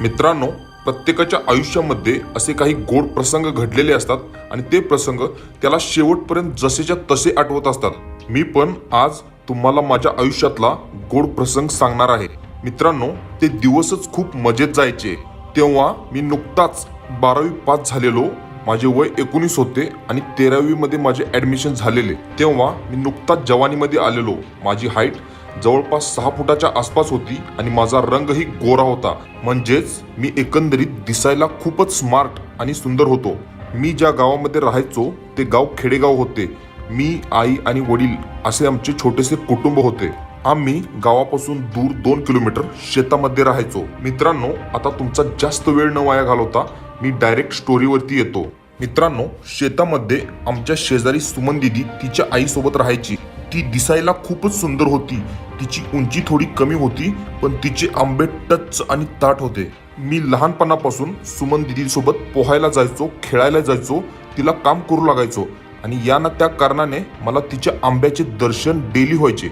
मित्रांनो, प्रत्येकाच्या आयुष्यामध्ये असे काही गोड प्रसंग घडलेले असतात आणि ते प्रसंग त्याला शेवटपर्यंत जसेच्या तसे आठवत असतात। मी पण आज तुम्हाला माझ्या आयुष्यातला गोड प्रसंग सांगणार आहे। मित्रांनो, ते दिवसच खूप मजेत जायचे। तेव्हा मी नुकताच 12वी पास झालेलो। माझे वय 19 होते आणि 13वी मध्ये माझे ऍडमिशन झालेले। तेव्हा मी नुकताच जवानीमध्ये आलेलो। माझी हाईट जवळपास 6 फुटाच्या आसपास होती आणि माझा रंगही गोरा होता। म्हणजेच मी एकंदरीत दिसायला खूपच स्मार्ट आणि सुंदर होतो। मी ज्या गावामध्ये राहायचो ते गाव खेडेगाव होते। मी, आई आणि वडील असे आमचे छोटेसे कुटुंब होते। आम्ही गावापासून दूर 2 किलोमीटर शेतामध्ये राहायचो। मित्रांनो, आता तुमचा जास्त वेळ न वाया घालवता मी डायरेक्ट स्टोरीवरती येतो। मित्रांनो, शेतामध्ये आमच्या शेजारी सुमन दिदी तिच्या आईसोबत राहायची। ती दिसायला खूपच सुंदर होती। तिची उंची थोडी कमी होती, पण तिचे आंबे टच आणि ताट होते। मी लहानपणापासून सुमन दिदी सोबत पोहायला जायचो, खेळायला जायचो, तिला काम करू लागायचो आणि या ना त्या कारणाने मला तिच्या आंब्याचे दर्शन डेली व्हायचे।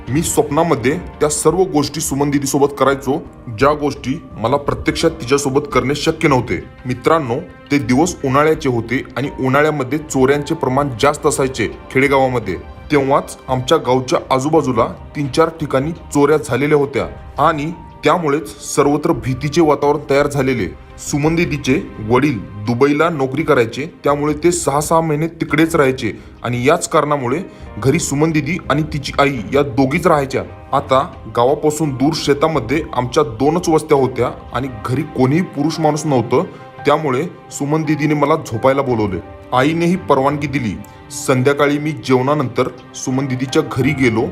मी स्वप्नामध्ये त्या सर्व गोष्टी सुमन दिदी सोबत करायचो, ज्या गोष्टी मला प्रत्यक्षात तिच्यासोबत करणे शक्य नव्हते। मित्रांनो, ते दिवस उन्हाळ्याचे होते आणि उन्हाळ्यामध्ये चोऱ्यांचे प्रमाण जास्त असायचे खेडेगावामध्ये। तेव्हाच आमच्या गावच्या आजूबाजूला 3-4 ठिकाणी चोऱ्या झालेल्या होत्या आणि त्यामुळेच सर्वत्र भीतीचे वातावरण तयार झालेले। सुमन दीदीचे वडील दुबईला नोकरी करायचे, त्यामुळे ते 6-6 महिने तिकडेच राहायचे आणि याच कारणामुळे घरी सुमन दीदी आणि तिची आई या दोघीच राहायच्या। आता गावापासून दूर शेतामध्ये आमच्या 2च वस्त्या होत्या आणि घरी कोणीही पुरुष माणूस नव्हतं, त्यामुळे सुमन दीदीने मला झोपायला बोलवले। आईनेही परवानगी दिली। संध्याकाळी मी जेवणानंतर सुमन दीदीच्या घरी गेलो।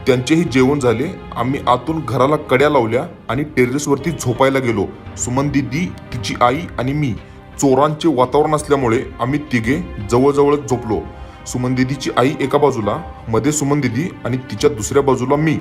त्यांचेही जेवण झाले। आम्ही आतून घराला कड्या लावल्या आणि टेरेसवरती झोपायला गेलो। सुमन दीदी, तिची आई आणि मी। चोरांचे वातावरण असल्यामुळे आम्ही तिघे जवळजवळच झोपलो। सुमन दीदीची आई एका बाजूला, मध्ये सुमन दीदी आणि तिच्या दुसऱ्या बाजूला मी।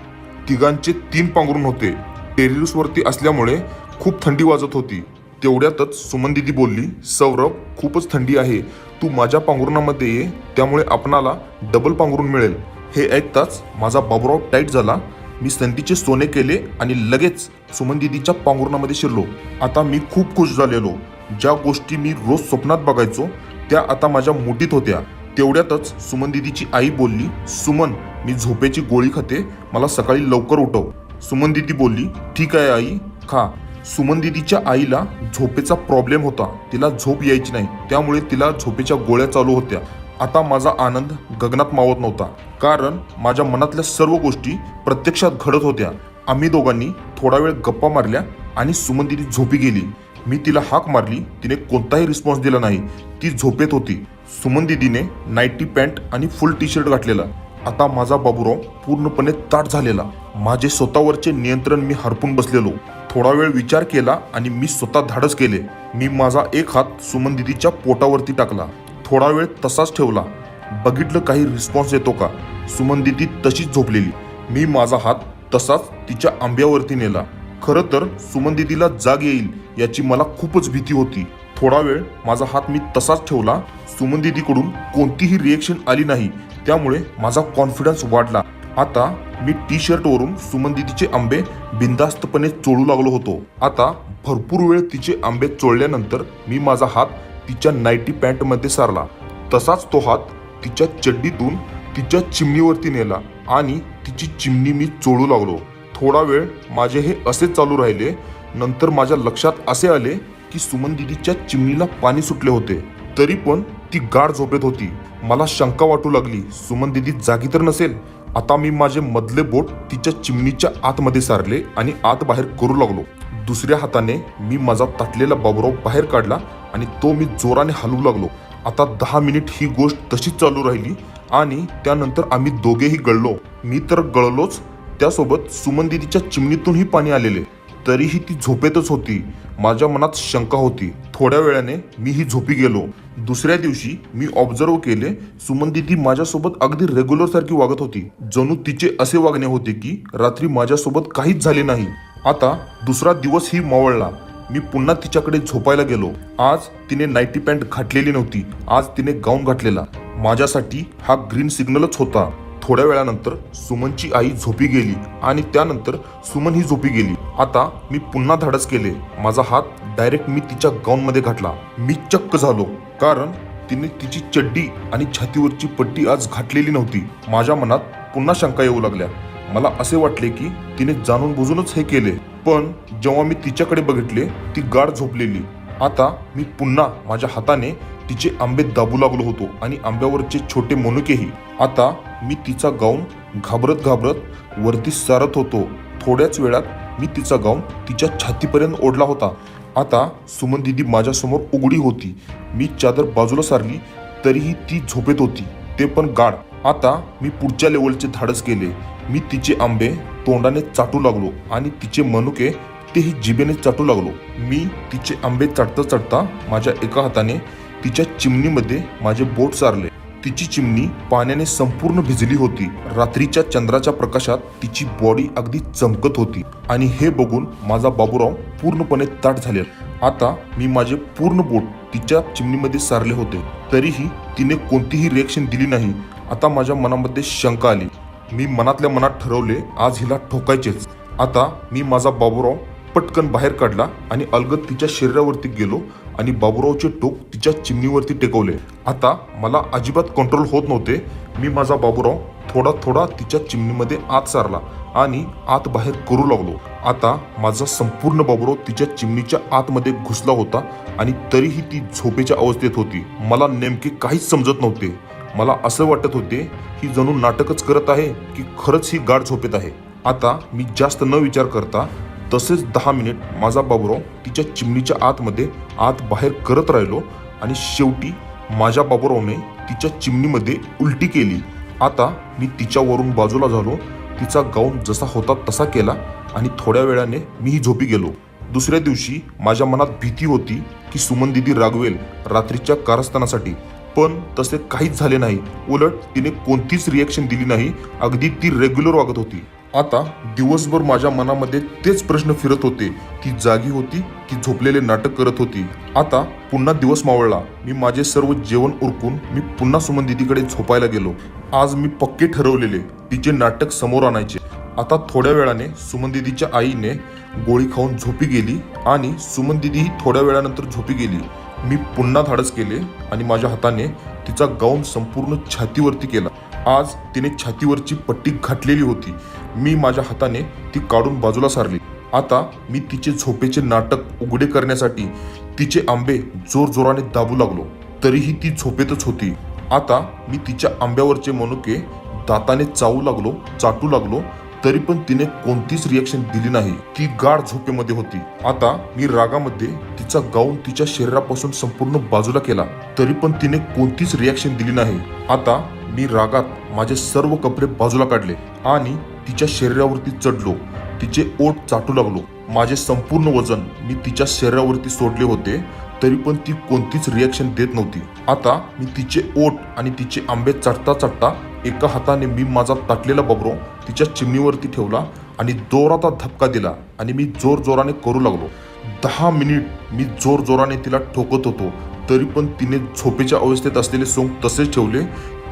तिघांचे 3 पांघरून होते। टेरेसवरती असल्यामुळे खूप थंडी वाजत होती। तेवढ्यातच सुमन दीदी बोलली, सौरभ, खूपच थंडी आहे, तू माझ्या पांघरुणामध्ये ये, त्यामुळे आपणाला डबल पांघरून मिळेल। हे ऐकताच माझा बाबूराव टाईट झाला। मी संधीचे सोने केले आणि लगेच सुमन दीदीच्या पांघरुणामध्ये शिरलो। आता मी खूप खुश झालेलो। ज्या गोष्टी मी रोज स्वप्नात बघायचो त्या आता माझ्या मुठीत होत्या। तेवढ्यातच सुमन दीदीची आई बोलली, सुमन, मी झोपेची गोळी खाते, मला सकाळी लवकर उठव। सुमन दीदी बोलली, ठीक आहे आई, खा। सुमन दीदीच्या आईला झोपेचा प्रॉब्लेम होता, तिला झोप यायची नाही, त्यामुळे तिला झोपेच्या गोळ्या चालू होत्या। आता माझा आनंद गगनात मावत नव्हता, कारण माझ्या मनातल्या सर्व गोष्टी प्रत्यक्षात घडत होत्या। आम्ही दोघांनी थोडा वेळ गप्पा मारल्या आणि सुमन दीदी झोपी गेली। मी तिला हाक मारली, तिने कोणताही रिस्पॉन्स दिला नाही, ती झोपेत होती। सुमन दीदीने नाईटी पॅन्ट आणि फुल टी-शर्ट घातलेला। आता माझा बाबूराव पूर्णपणे ताठ झालेला। माझे स्वतःवरचे नियंत्रण मी हरपून बसलेलो। थोडा वेळ विचार केला आणि मी स्वतः धाडस केले। मी माझा एक हात सुमन दीदीच्या पोटावरती टाकला। थोडा वेळ तसाच ठेवला, बघितलं काही रिस्पॉन्स येतो का। सुमन दीदी तशीच झोपलेली। मी माझा हात तसाच तिच्या आंब्यावरती नेला। खरं तर सुमन दीदीला जाग येईल याची मला खूपच भीती होती। थोडा वेळ माझा हात मी तसाच ठेवला। सुमन दीदीकडून कोणतीही रिएक्शन आली नाही, त्यामुळे माझा कॉन्फिडन्स वाढला। आता मी टी-शर्ट वरून सुमन दीदीचे आंबे बिनधास्तपणे चोळू लागलो होतो। आता भरपूर वेळ तिचे आंबे चोळल्यानंतर मी माझा हात तिच्या नाईटी पॅन्टमध्ये सारला। तसाच तो हात तिच्या चड्डीतून तिच्या चिमणीवरती नेला आणि तिची चिमणी मी चोळू लागलो। थोडा वेळ माझे हे असे चालू राहिले। नंतर माझ्या लक्षात असे आले की सुमन दीदीच्या चिमणीला पाणी सुटले होते, तरी पण ती गाढ झोपेत होती। मला शंका वाटू लागली, सुमन दीदी जागी तर नसेल। आता मी माझे मधले बोट तिच्या चिमणीच्या आतमध्ये सारले आणि आत बाहेर करू लागलो। दुसऱ्या हाताने मी माझा ताटलेला बाबूराव बाहेर काढला आणि तो मी जोराने हलवू लागलो। आता 10 मिनिट ही गोष्ट तशीच चालू राहिली आणि त्यानंतर आम्ही दोघेही गळलो। मी तर गळलोच, त्यासोबत सुमन दीदीच्या चिमणीतूनही पाणी आलेले, तरीही ती झोपेतच होती। माझ्या मनात शंका होती। थोड्या वेळाने मीही झोपी गेलो। दुसऱ्या दिवशी मी ऑब्झर्व केले, सुमन दीदी माझ्यासोबत अगदी रेग्युलर सारखी वागत होती। जणू तिचे असे वागणे होते की रात्री माझ्यासोबत काहीच झाले नाही। आता दुसरा दिवसही मावळला। मी पुन्हा तिच्याकडे झोपायला गेलो। आज तिने नाईटी पॅन्ट घातलेली नव्हती, आज तिने गाऊन घातलेला। माझ्यासाठी हा ग्रीन सिग्नलच होता। थोड्या वेळानंतर सुमनची आई झोपी गेली आणि त्यानंतर सुमन ही झोपी गेली. आता मी पुन्हा धाडस केले. माझा हात डायरेक्ट मी तिच्या गाऊनमध्ये घातला. मी चक्क झालो, कारण तिने तिची चड्डी आणि छातीवरची पट्टी आज घातलेली नव्हती. माझ्या मनात पुन्हा शंका येऊ लागल्या. मला असे वाटले की तिने जाणून बुजूनच हे केले. पण जेव्हा मी तिच्याकडे बघितले, ती गाढ झोपलेली. आता मी पुन्हा माझ्या हाताने तिचे आंबे दाबू लागलो होतो आणि आंब्यावरचे छोटे मनुकेही. आता मी तिचा गाऊन घाबरत घाबरत वरती सारत होतो. थोड्याच वेळात मी तिचा गाऊन तिच्या छातीपर्यंत ओढला होता. आता सुमन दिदी माझ्यासमोर उघडी होती. मी चादर बाजूला सारली तरीही ती झोपेत होती, ते पण गाढ. आता मी पुढच्या लेवलचे धाडस केले. मी तिचे आंबे तोंडाने चाटू लागलो आणि तिचे मनुके तेही जिभेने चाटू लागलो. मी तिचे आंबे चाटता चाटता माझ्या एका हाताने तिच्या चिमणीमध्ये माझे बोट सारले. तिची चिमणी पाण्याने संपूर्ण भिजली होती. रात्रीच्या चंद्राच्या प्रकाशात तिची बॉडी अगदी चमकत होती आणि हे बघून माझा बाबूराव पूर्णपणे ताठ झालेला. आता मी माझे पूर्ण बोट तिच्या चिमणीमध्ये सारले होते, तरीही तिने कोणतीही रिएक्शन दिली नाही. आता माझ्या मनामध्ये शंका आली. मी मनातल्या मनात ठरवले, आज हिला ठोकायचेच. आता मी माझा बाबूराव पटकन बाहेर काढला आणि अलगद तिच्या शरीरावरती गेलो आणि बाबूरावचे टोक तिच्या चिमणीवरती टेकवले. आता मला अजिबात कंट्रोल होत नव्हते. मी माझा बाबूराव थोडा थोडा तिच्या चिमणीमध्ये आत सारला आणि आत बाहेर करू लागलो. आता माझा संपूर्ण बाबूराव तिच्या चिमणीच्या आतमध्ये घुसला होता आणि तरीही ती झोपेच्या अवस्थेत होती. मला नेमके काहीच समजत नव्हते. मला असं वाटत होते ही जणू नाटकच करत आहे की खरंच ही गाढ झोपेत आहे. आता मी जास्त न विचार करता तसेच 10 मिनिट माझा बाबूराव तिच्या चिमणीच्या आतमध्ये आत बाहेर करत राहिलो आणि शेवटी माझ्या बाबूरावने तिच्या चिमणीमध्ये उलटी केली. आता मी तिच्यावरून बाजूला झालो. तिचा गाऊन जसा होता तसा केला आणि थोड्या वेळाने मीही झोपी गेलो. दुसऱ्या दिवशी माझ्या मनात भीती होती की सुमन दिदी रागवेल रात्रीच्या कारस्थानासाठी. पण तसे काहीच झाले नाही. उलट तिने कोणतीच रिएक्शन दिली नाही. अगदी ती रेग्युलर वागत होती. आता दिवसभर माझ्या मनामध्ये तेच प्रश्न फिरत होते. ती जागी होती की झोपलेले नाटक करत होती. आता पुन्हा दिवस मावळला. मी माझे सर्व जेवण उरकून मी पुन्हा सुमन दिदीकडे झोपायला गेलो. आज मी पक्के ठरवलेले तिचे नाटक समोर आणायचे. आता थोड्या वेळाने सुमन दिदीच्या आईने गोळी खाऊन झोपी गेली आणि सुमन दिदीही थोड्या वेळानंतर झोपी गेली. मी पुन्हा धाडस केले आणि माझ्या हाताने तिचा गाऊन संपूर्ण छातीवरती केला. आज तिने छातीवरची पट्टी घातलेली होती. मी माझ्या हाताने ती काढून बाजूला सारली. आता मी तिचे झोपेचे नाटक उघडे करण्यासाठी तिचे आंबे जोरजोराने दाबू लागलो. तरीही ती झोपेतच होती. आता मी तिच्या आंब्यावरचे मनुके दाताने चाटू लागलो. तरी पण तिने कोणतीच रिएक्शन दिली नाही. ती गाढ झोपेमध्ये होती. आता मी रागामध्ये तिचा गाऊन तिच्या शरीरापासून संपूर्ण बाजूला केला. तरी पण तिने कोणतीच रिएक्शन दिली नाही. आता मी रागात माझे सर्व कपडे बाजूला काढले आणि तिच्या शरीरावरती चढलो. तिचे ओठ चाटू लागलो. माझे संपूर्ण वजन मी तिच्या शरीरावरती सोडले होते, तरी पण ती कोणतीच रिएक्शन देत नव्हती. आता मी तिचे ओठ आणि तिचे आंबे चाटता चाटता एका हाताने मी माझा ताटलेला बाबूराव तिच्या चिमणीवरती ठेवला आणि जोराचा धक्का दिला आणि मी जोराने करू लागलो. 10 मिनिट मी जोराने तिला ठोकत होतो. तरी पण तिने झोपेच्या अवस्थेत असलेले सोंग तसेच ठेवले.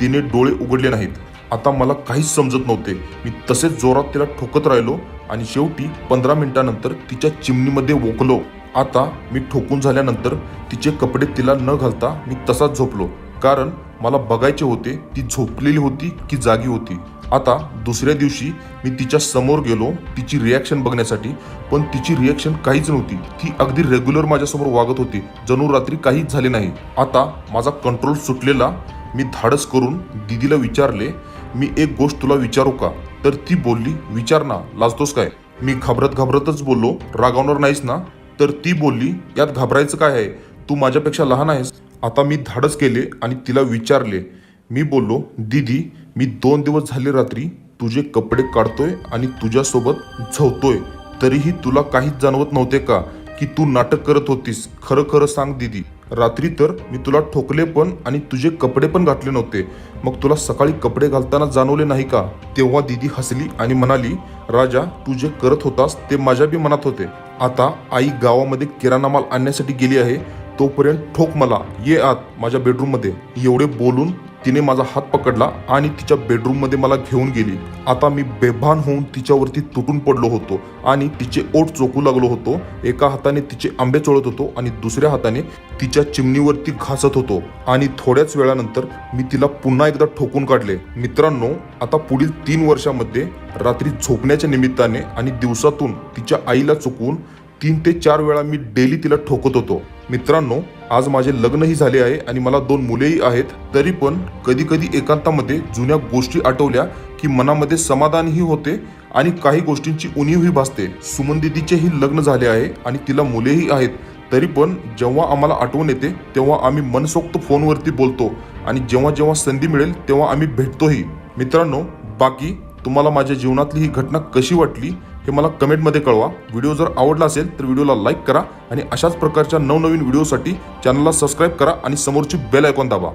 तिने डोळे उघडले नाहीत. आता मला काहीच समजत नव्हते. मी तसेच जोरात तिला ठोकत राहिलो आणि शेवटी 15 मिनिटानंतर तिच्या चिमणीमध्ये ओकलो. आता मी ठोकून झाल्यानंतर तिचे कपडे तिला न घालता मी तसाच झोपलो, कारण मला बघायचे होते ती झोपलेली होती की जागी होती. आता दुसऱ्या दिवशी मी तिच्या समोर गेलो तिची रिॲक्शन बघण्यासाठी, पण तिची रिॲक्शन काहीच नव्हती. ती अगदी रेग्युलर माझ्यासमोर वागत होती, जणू रात्री काहीच झाले नाही. आता माझा कंट्रोल सुटलेला. मी धाडस करून दीदीला विचारले, मी एक गोष्ट तुला विचारू का? तर ती बोलली, विचार ना, लाजतोस काय? मी घाबरतच बोललो, रागावणार नाहीस ना? तर ती बोलली, यात घाबरायचं काय आहे, तू माझ्यापेक्षा लहान आहेस. आता मी धाडस केले आणि तिला विचारले. मी बोललो, दीदी, मी 2 दिवस झाले रात्री तुझे कपडे काढतोय आणि तुझ्यासोबत झोपतोय, तरीही तुला काहीच जाणवत नव्हते का की तू नाटक करत होतीस? खरं सांग दीदी. रात्री तर मी तुला ठोकले पण आणि तुझे कपडे पण घातले नव्हते, मग तुला सकाळी कपडे घालताना जाणवले नाही का? तेव्हा दीदी हसली आणि म्हणाली, राजा, तू जे करत होतास ते माझ्या बी मनात होते. आता आई गावामध्ये किराणा माल आणण्यासाठी गेली आहे, तोपर्यंत ठोक मला, ये आत माझ्या बेडरूम मध्ये. एवढे बोलून तिने माझा हात पकडला आणि तिच्या बेडरूममध्ये मला घेऊन गेली. आता मी बेभान होऊन तिच्यावरती तुटून पडलो होतो आणि तिचे ओठ चोखू लागलो होतो. एका हाताने तिचे आंबे चोळत होतो आणि दुसऱ्या हाताने तिच्या चिमणीवरती घासत होतो आणि थोड्याच वेळानंतर मी तिला पुन्हा एकदा ठोकून काढले. मित्रांनो, आता पुढील 3 वर्षामध्ये रात्री झोपण्याच्या निमित्ताने आणि दिवसातून तिच्या आईला चुकवून 3 ते 4 वेळा मी डेली तिला ठोकत होतो. मित्रांनो, आज माझे लग्नही झाले आहे आणि मला 2 मुलेही आहेत. तरी पण कधी कधी एकांतामध्ये जुन्या गोष्टी आठवल्या की मनामध्ये समाधानही होते आणि काही गोष्टींची उणीवही भासते. सुमन दीदीचेही लग्न झाले आहे आणि तिला मुलेही आहेत. तरी पण जेव्हा आम्हाला आठवण येते तेव्हा आम्ही मनसोक्त फोनवरती बोलतो आणि जेव्हा जेव्हा संधी मिळेल तेव्हा आम्ही भेटतोही. मित्रांनो, बाकी तुम्हाला माझ्या जीवनातली ही घटना कशी वाटली हे मला कमेंटमध्ये कळवा. व्हिडिओ जर आवडला असेल तर व्हिडिओला लाईक करा आणि अशाच प्रकारच्या नवनवीन व्हिडिओसाठी चॅनलला सबस्क्राईब करा आणि समोरची बेल आयकॉन दाबा.